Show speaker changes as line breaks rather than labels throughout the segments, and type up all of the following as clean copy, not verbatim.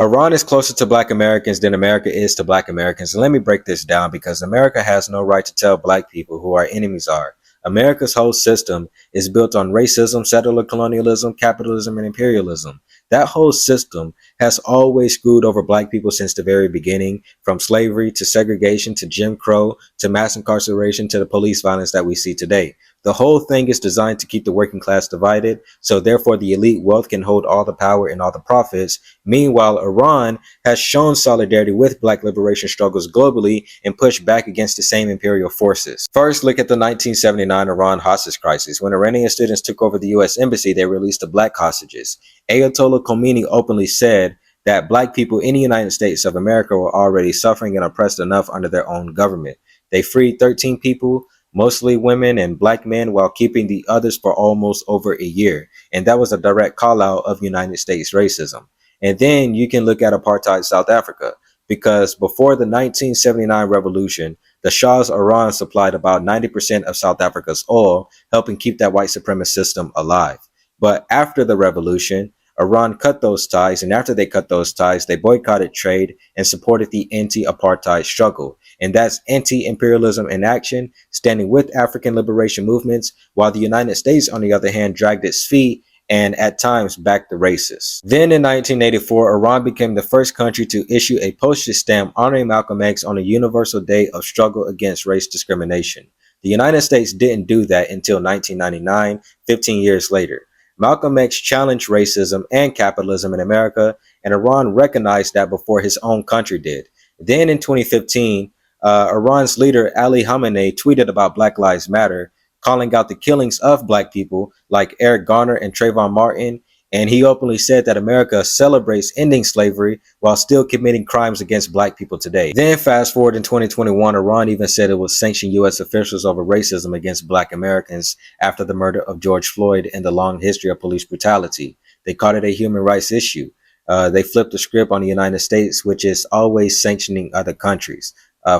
Iran is closer to Black Americans than America is to Black Americans. And let me break this down because America has no right to tell Black people who our enemies are. America's whole system is built on racism, settler colonialism, capitalism, and imperialism. That whole system has always screwed over Black people since the very beginning, from slavery to segregation to Jim Crow to mass incarceration to the police violence that we see today. The whole thing is designed to keep the working class divided, so therefore the elite wealth can hold all the power and all the profits. Meanwhile, Iran has shown solidarity with Black liberation struggles globally and pushed back against the same imperial forces. First, look at the 1979 Iran hostage crisis. When Iranian students took over the U.S. embassy, they released the Black hostages. Ayatollah Khomeini openly said that Black people in the United States of America were already suffering and oppressed enough under their own government. They freed 13 people, mostly women and Black men, while keeping the others for almost over a year. And that was a direct call out of United States racism. And then you can look at apartheid South Africa, because before the 1979 revolution, the Shah's Iran supplied about 90% of South Africa's oil, helping keep that white supremacist system alive. But after the revolution, Iran cut those ties, and after they cut those ties, they boycotted trade and supported the anti-apartheid struggle. And that's anti-imperialism in action, standing with African liberation movements, while the United States, on the other hand, dragged its feet and at times backed the racists. Then in 1984, Iran became the first country to issue a postage stamp honoring Malcolm X on a universal day of struggle against race discrimination. The United States didn't do that until 1999, 15 years later. Malcolm X challenged racism and capitalism in America, and Iran recognized that before his own country did. Then in 2015, Iran's leader Ali Khamenei tweeted about Black Lives Matter, calling out the killings of Black people like Eric Garner and Trayvon Martin, and he openly said that America celebrates ending slavery while still committing crimes against Black people today. Then fast forward in 2021, Iran even said it would sanction U.S. officials over racism against Black Americans after the murder of George Floyd and the long history of police brutality. They called it a human rights issue. They flipped the script on the United States, which is always sanctioning other countries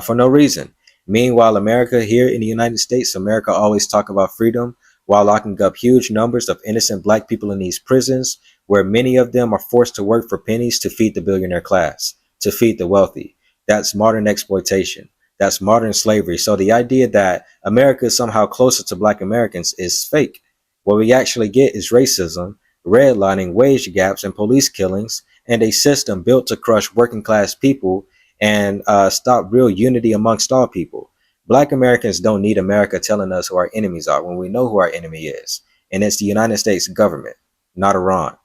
for no reason. Meanwhile, America here in the United States, America always talk about freedom while locking up huge numbers of innocent Black people in these prisons, where many of them are forced to work for pennies to feed the billionaire class, to feed the wealthy. That's modern exploitation. That's modern slavery. So the idea that America is somehow closer to Black Americans is fake. What we actually get is racism, redlining, wage gaps, and police killings, and a system built to crush working class people and stop real unity amongst all people. Black Americans don't need America telling us who our enemies are when we know who our enemy is. And it's the United States government, not Iran.